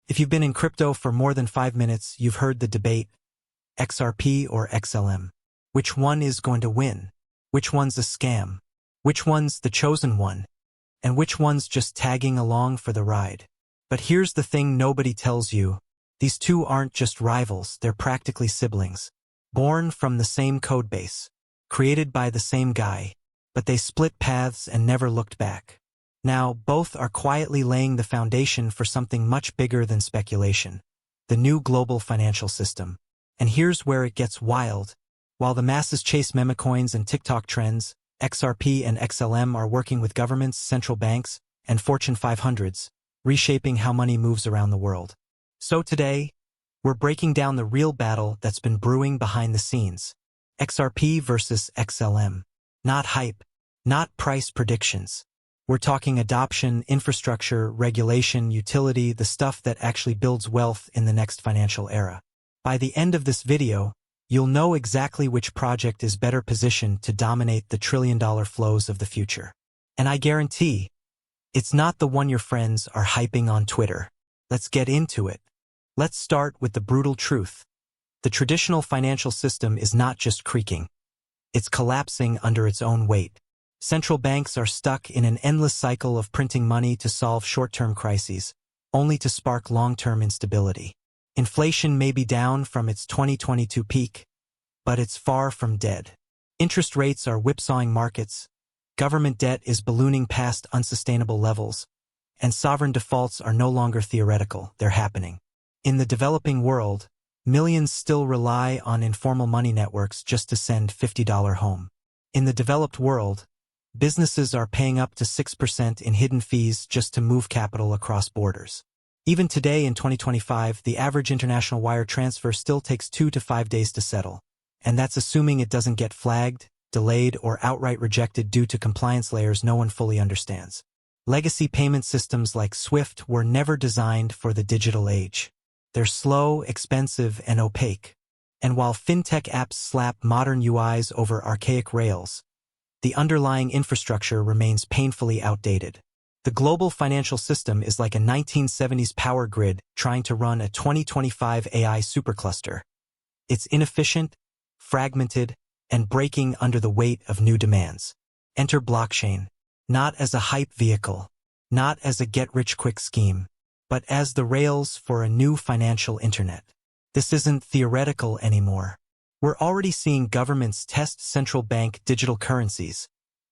If you've been in crypto for more than 5 minutes, you've heard the debate, XRP or XLM. Which one is going to win? Which one's a scam? Which one's the chosen one? And which one's just tagging along for the ride? But here's the thing nobody tells you. These two aren't just rivals, they're practically siblings. Born from the same codebase. Created by the same guy. But they split paths and never looked back. Now, both are quietly laying the foundation for something much bigger than speculation. The new global financial system. And here's where it gets wild. While the masses chase meme coins and TikTok trends, XRP and XLM are working with governments, central banks, and Fortune 500s, reshaping how money moves around the world. So today, we're breaking down the real battle that's been brewing behind the scenes. XRP versus XLM. Not hype, not price predictions. We're talking adoption, infrastructure, regulation, utility, the stuff that actually builds wealth in the next financial era. By the end of this video, you'll know exactly which project is better positioned to dominate the trillion-dollar flows of the future. And I guarantee, it's not the one your friends are hyping on Twitter. Let's get into it. Let's start with the brutal truth. The traditional financial system is not just creaking. It's collapsing under its own weight. Central banks are stuck in an endless cycle of printing money to solve short-term crises, only to spark long-term instability. Inflation may be down from its 2022 peak, but it's far from dead. Interest rates are whipsawing markets, government debt is ballooning past unsustainable levels, and sovereign defaults are no longer theoretical, they're happening. In the developing world, millions still rely on informal money networks just to send $50 home. In the developed world, businesses are paying up to 6% in hidden fees just to move capital across borders. Even today in 2025, the average international wire transfer still takes 2 to 5 days to settle. And that's assuming it doesn't get flagged, delayed, or outright rejected due to compliance layers no one fully understands. Legacy payment systems like SWIFT were never designed for the digital age. They're slow, expensive, and opaque. And while fintech apps slap modern UIs over archaic rails, the underlying infrastructure remains painfully outdated. The global financial system is like a 1970s power grid trying to run a 2025 AI supercluster. It's inefficient, fragmented, and breaking under the weight of new demands. Enter blockchain, not as a hype vehicle, not as a get-rich-quick scheme, but as the rails for a new financial internet. This isn't theoretical anymore. We're already seeing governments test central bank digital currencies,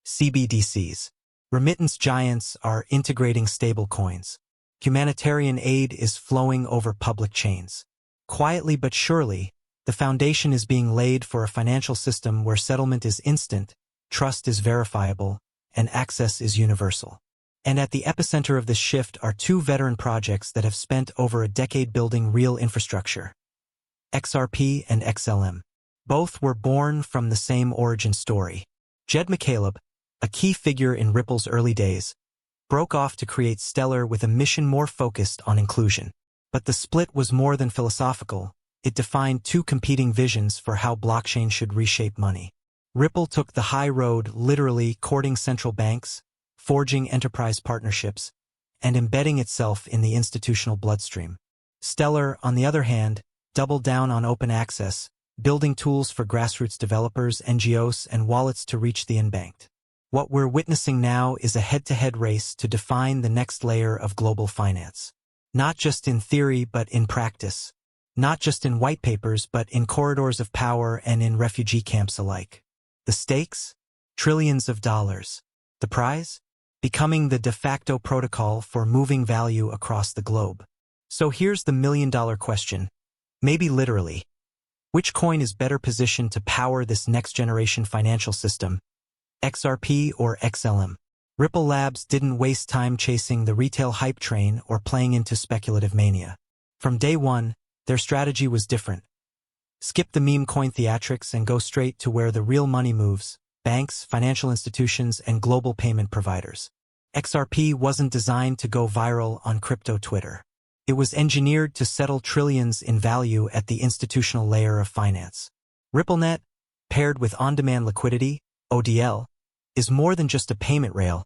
CBDCs. Remittance giants are integrating stablecoins. Humanitarian aid is flowing over public chains. Quietly but surely, the foundation is being laid for a financial system where settlement is instant, trust is verifiable, and access is universal. And at the epicenter of this shift are two veteran projects that have spent over a decade building real infrastructure. XRP and XLM. Both were born from the same origin story. Jed McCaleb, a key figure in Ripple's early days, broke off to create Stellar with a mission more focused on inclusion. But the split was more than philosophical. It defined two competing visions for how blockchain should reshape money. Ripple took the high road, literally courting central banks, forging enterprise partnerships, and embedding itself in the institutional bloodstream. Stellar, on the other hand, doubled down on open access, building tools for grassroots developers, NGOs, and wallets to reach the unbanked. What we're witnessing now is a head-to-head race to define the next layer of global finance. Not just in theory, but in practice. Not just in white papers, but in corridors of power and in refugee camps alike. The stakes? Trillions of dollars. The prize? Becoming the de facto protocol for moving value across the globe. So here's the million-dollar question. Maybe literally. Which coin is better positioned to power this next-generation financial system? XRP or XLM? Ripple Labs didn't waste time chasing the retail hype train or playing into speculative mania. From day one, their strategy was different. Skip the meme coin theatrics and go straight to where the real money moves: banks, financial institutions, and global payment providers. XRP wasn't designed to go viral on crypto Twitter. It was engineered to settle trillions in value at the institutional layer of finance. RippleNet, paired with on-demand liquidity, ODL, is more than just a payment rail.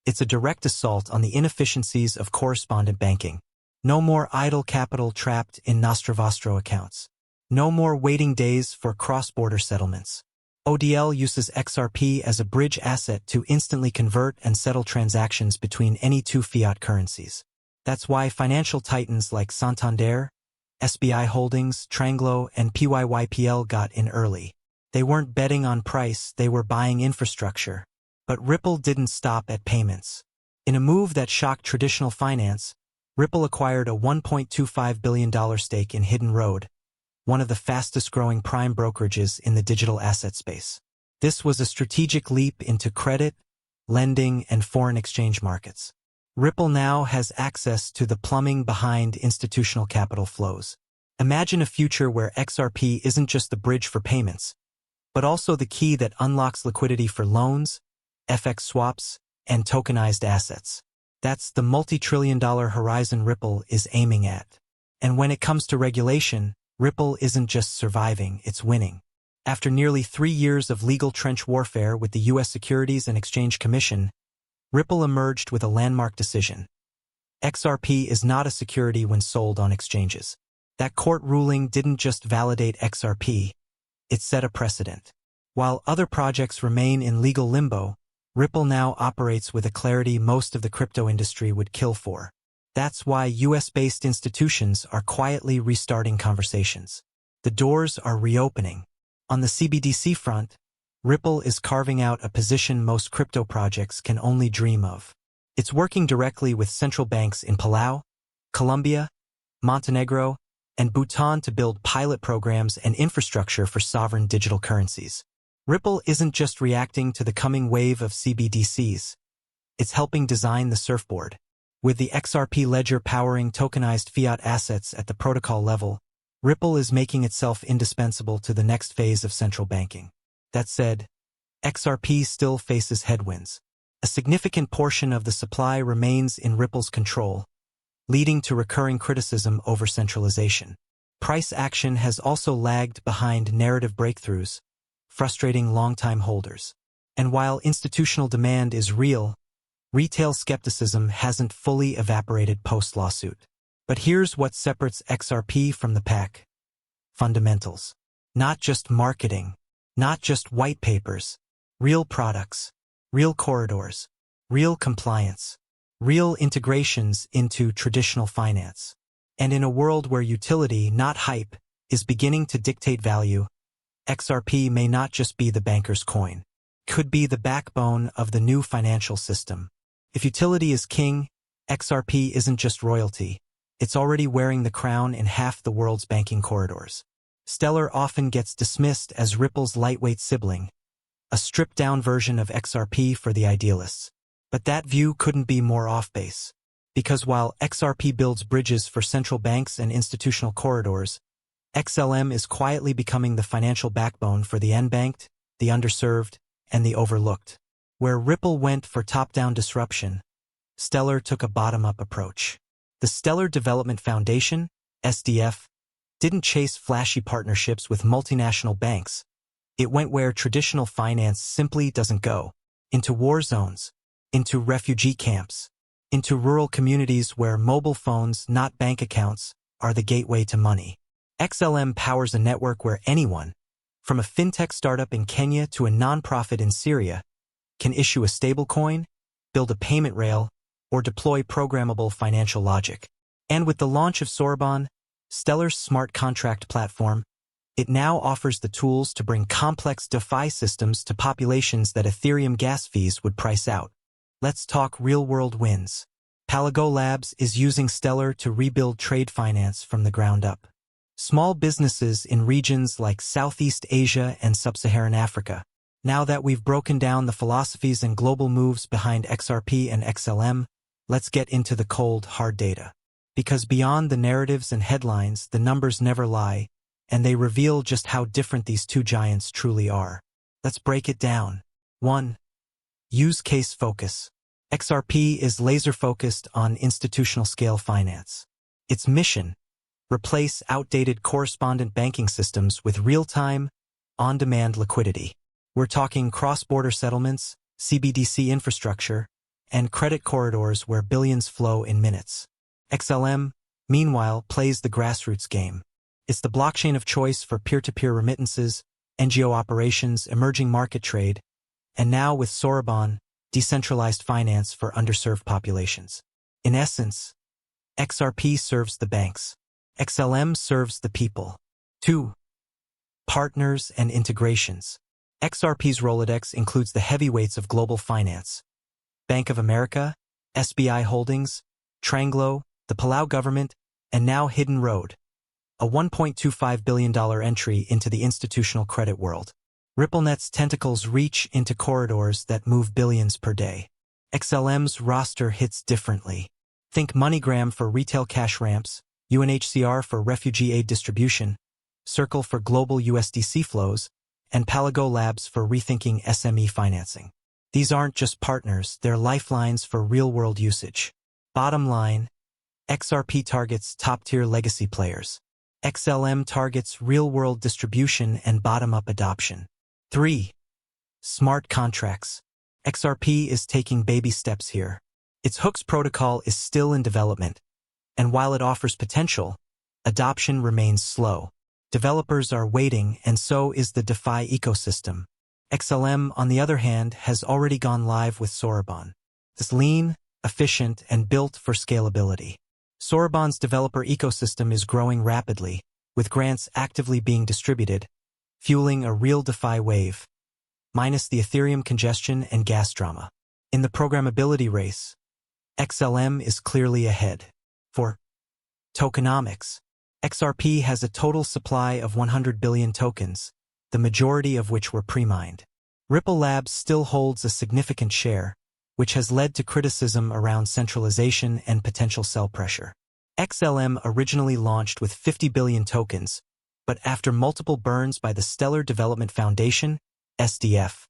It's a direct assault on the inefficiencies of correspondent banking. No more idle capital trapped in Nostrovostro accounts. No more waiting days for cross-border settlements. ODL uses XRP as a bridge asset to instantly convert and settle transactions between any two fiat currencies. That's why financial titans like Santander, SBI Holdings, Tranglo, and PYYPL got in early. They weren't betting on price, they were buying infrastructure. But Ripple didn't stop at payments. In a move that shocked traditional finance, Ripple acquired a $1.25 billion stake in Hidden Road, one of the fastest-growing prime brokerages in the digital asset space. This was a strategic leap into credit, lending, and foreign exchange markets. Ripple now has access to the plumbing behind institutional capital flows. Imagine a future where XRP isn't just the bridge for payments, but also the key that unlocks liquidity for loans, FX swaps, and tokenized assets. That's the multi-trillion-dollar horizon Ripple is aiming at. And when it comes to regulation, Ripple isn't just surviving, it's winning. After nearly 3 years of legal trench warfare with the U.S. Securities and Exchange Commission, Ripple emerged with a landmark decision. XRP is not a security when sold on exchanges. That court ruling didn't just validate XRP, it set a precedent. While other projects remain in legal limbo, Ripple now operates with a clarity most of the crypto industry would kill for. That's why US-based institutions are quietly restarting conversations. The doors are reopening. On the CBDC front, Ripple is carving out a position most crypto projects can only dream of. It's working directly with central banks in Palau, Colombia, Montenegro, and Bhutan to build pilot programs and infrastructure for sovereign digital currencies. Ripple isn't just reacting to the coming wave of CBDCs. It's helping design the surfboard. With the XRP ledger powering tokenized fiat assets at the protocol level, Ripple is making itself indispensable to the next phase of central banking. That said, XRP still faces headwinds. A significant portion of the supply remains in Ripple's control, leading to recurring criticism over centralization. Price action has also lagged behind narrative breakthroughs, frustrating longtime holders. And while institutional demand is real, retail skepticism hasn't fully evaporated post-lawsuit. But here's what separates XRP from the pack. Fundamentals. Not just marketing, not just white papers, real products, real corridors, real compliance, real integrations into traditional finance. And in a world where utility, not hype, is beginning to dictate value, XRP may not just be the banker's coin. It could be the backbone of the new financial system. If utility is king, XRP isn't just royalty. It's already wearing the crown in half the world's banking corridors. Stellar often gets dismissed as Ripple's lightweight sibling, a stripped-down version of XRP for the idealists. But that view couldn't be more off-base. Because while XRP builds bridges for central banks and institutional corridors, XLM is quietly becoming the financial backbone for the unbanked, the underserved, and the overlooked. Where Ripple went for top-down disruption, Stellar took a bottom-up approach. The Stellar Development Foundation, SDF, didn't chase flashy partnerships with multinational banks. It went where traditional finance simply doesn't go, into war zones, into refugee camps, into rural communities where mobile phones, not bank accounts, are the gateway to money. XLM powers a network where anyone, from a fintech startup in Kenya to a nonprofit in Syria, can issue a stablecoin, build a payment rail, or deploy programmable financial logic. And with the launch of Soroban, Stellar's smart contract platform, it now offers the tools to bring complex DeFi systems to populations that Ethereum gas fees would price out. Let's talk real-world wins. Palau Labs is using Stellar to rebuild trade finance from the ground up. Small businesses in regions like Southeast Asia and Sub-Saharan Africa. Now that we've broken down the philosophies and global moves behind XRP and XLM, let's get into the cold, hard data. Because beyond the narratives and headlines, the numbers never lie, and they reveal just how different these two giants truly are. Let's break it down. 1. Use case focus. XRP is laser-focused on institutional-scale finance. Its mission: replace outdated correspondent banking systems with real-time, on-demand liquidity. We're talking cross-border settlements, CBDC infrastructure, and credit corridors where billions flow in minutes. XLM meanwhile, plays the grassroots game. It's the blockchain of choice for peer-to-peer remittances, NGO operations, emerging market trade, and now with Soroban, decentralized finance for underserved populations. In essence, XRP serves the banks. XLM serves the people. 2. Partners and integrations. XRP's Rolodex includes the heavyweights of global finance. Bank of America, SBI Holdings, Tranglo, the Palau government, and now Hidden Road, a $1.25 billion entry into the institutional credit world. RippleNet's tentacles reach into corridors that move billions per day. XLM's roster hits differently. Think MoneyGram for retail cash ramps, UNHCR for refugee aid distribution, Circle for global USDC flows, and Palau Labs for rethinking SME financing. These aren't just partners, they're lifelines for real-world usage. Bottom line, XRP targets top-tier legacy players. XLM targets real-world distribution and bottom-up adoption. 3. Smart contracts. XRP is taking baby steps here. Its Hooks protocol is still in development, and while it offers potential, adoption remains slow. Developers are waiting, and so is the DeFi ecosystem. XLM, on the other hand, has already gone live with Soroban. It's lean, efficient, and built for scalability. Soroban's developer ecosystem is growing rapidly, with grants actively being distributed, fueling a real DeFi wave, minus the Ethereum congestion and gas drama. In the programmability race, XLM is clearly ahead. For tokenomics, XRP has a total supply of 100 billion tokens, the majority of which were pre-mined. Ripple Labs still holds a significant share, which has led to criticism around centralization and potential sell pressure. XLM originally launched with 50 billion tokens, but after multiple burns by the Stellar Development Foundation, SDF,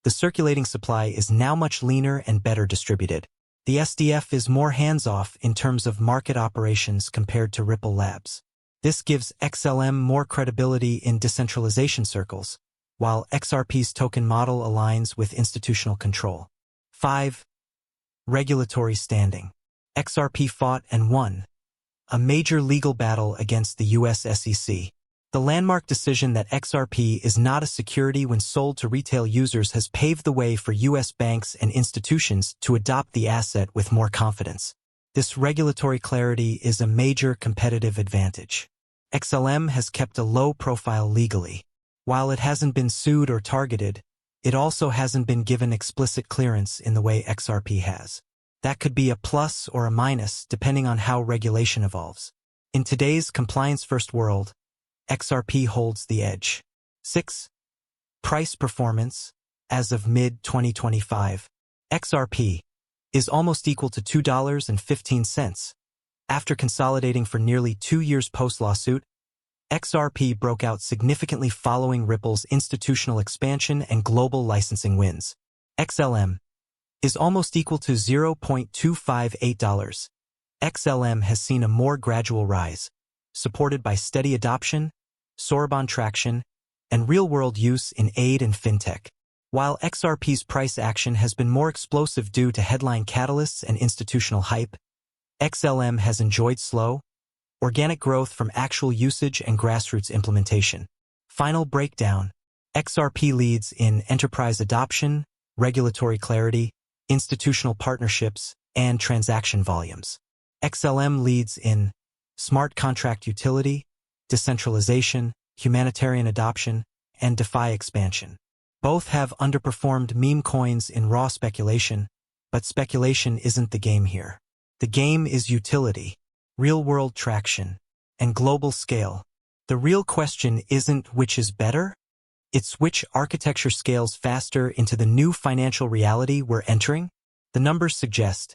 the circulating supply is now much leaner and better distributed. The SDF is more hands-off in terms of market operations compared to Ripple Labs. This gives XLM more credibility in decentralization circles, while XRP's token model aligns with institutional control. 5. Regulatory standing. XRP fought and won a major legal battle against the US SEC. The landmark decision that XRP is not a security when sold to retail users has paved the way for US banks and institutions to adopt the asset with more confidence. This regulatory clarity is a major competitive advantage. XLM has kept a low profile legally. While it hasn't been sued or targeted, it also hasn't been given explicit clearance in the way XRP has. That could be a plus or a minus depending on how regulation evolves. In today's compliance-first world, XRP holds the edge. 6. Price performance. As of mid-2025, XRP is almost equal to $2.15. After consolidating for nearly 2 years post-lawsuit, XRP broke out significantly following Ripple's institutional expansion and global licensing wins. XLM is almost equal to $0.258. XLM has seen a more gradual rise, supported by steady adoption, Soroban traction, and real-world use in aid and fintech. While XRP's price action has been more explosive due to headline catalysts and institutional hype, XLM has enjoyed slow, organic growth from actual usage and grassroots implementation. Final breakdown. XRP leads in enterprise adoption, regulatory clarity, institutional partnerships, and transaction volumes. XLM leads in smart contract utility, decentralization, humanitarian adoption, and DeFi expansion. Both have underperformed meme coins in raw speculation, but speculation isn't the game here. The game is utility, real-world traction, and global scale. The real question isn't which is better, it's which architecture scales faster into the new financial reality we're entering. The numbers suggest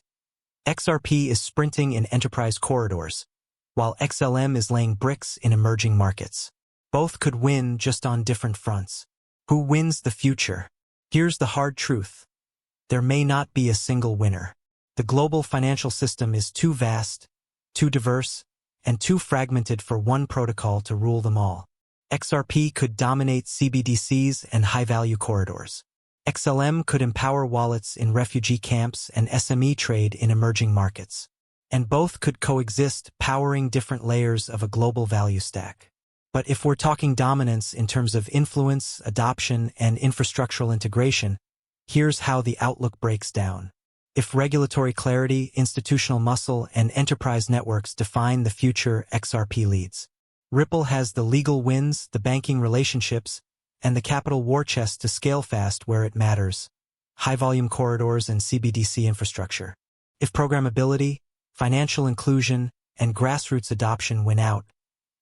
XRP is sprinting in enterprise corridors, while XLM is laying bricks in emerging markets. Both could win just on different fronts. Who wins the future? Here's the hard truth. There may not be a single winner. The global financial system is too vast, too diverse, and too fragmented for one protocol to rule them all. XRP could dominate CBDCs and high-value corridors. XLM could empower wallets in refugee camps and SME trade in emerging markets. And both could coexist, powering different layers of a global value stack. But if we're talking dominance in terms of influence, adoption, and infrastructural integration, here's how the outlook breaks down. If regulatory clarity, institutional muscle, and enterprise networks define the future, XRP leads. Ripple has the legal wins, the banking relationships, and the capital war chest to scale fast where it matters. High-volume corridors and CBDC infrastructure. If programmability, financial inclusion, and grassroots adoption win out,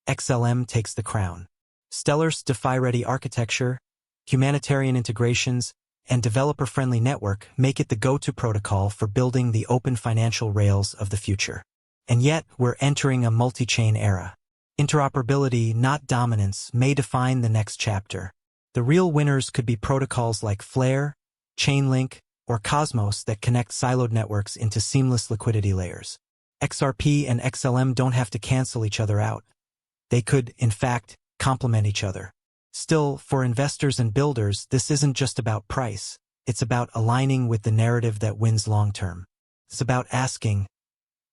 XLM takes the crown. Stellar's DeFi-ready architecture, humanitarian integrations, and developer-friendly network make it the go-to protocol for building the open financial rails of the future. And yet, we're entering a multi-chain era. Interoperability, not dominance, may define the next chapter. The real winners could be protocols like Flare, Chainlink, or Cosmos that connect siloed networks into seamless liquidity layers. XRP and XLM don't have to cancel each other out. They could, in fact, complement each other. Still, for investors and builders, this isn't just about price. It's about aligning with the narrative that wins long-term. It's about asking,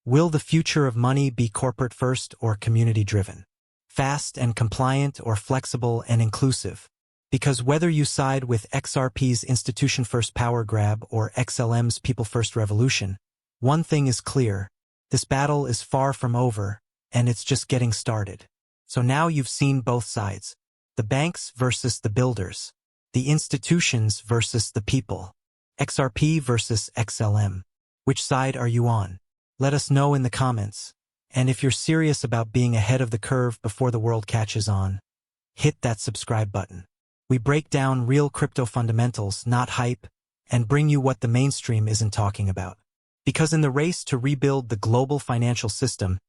will the future of money be corporate-first or community-driven? Fast and compliant or flexible and inclusive? Because whether you side with XRP's institution-first power grab or XLM's people-first revolution, one thing is clear. This battle is far from over, and it's just getting started. So now you've seen both sides. The banks versus the builders. The institutions versus the people. XRP versus XLM. Which side are you on? Let us know in the comments. And if you're serious about being ahead of the curve before the world catches on, hit that subscribe button. We break down real crypto fundamentals, not hype, and bring you what the mainstream isn't talking about. Because in the race to rebuild the global financial system,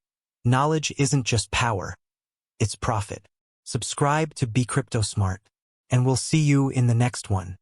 knowledge isn't just power, it's profit. Subscribe to Be Crypto Smart, and we'll see you in the next one.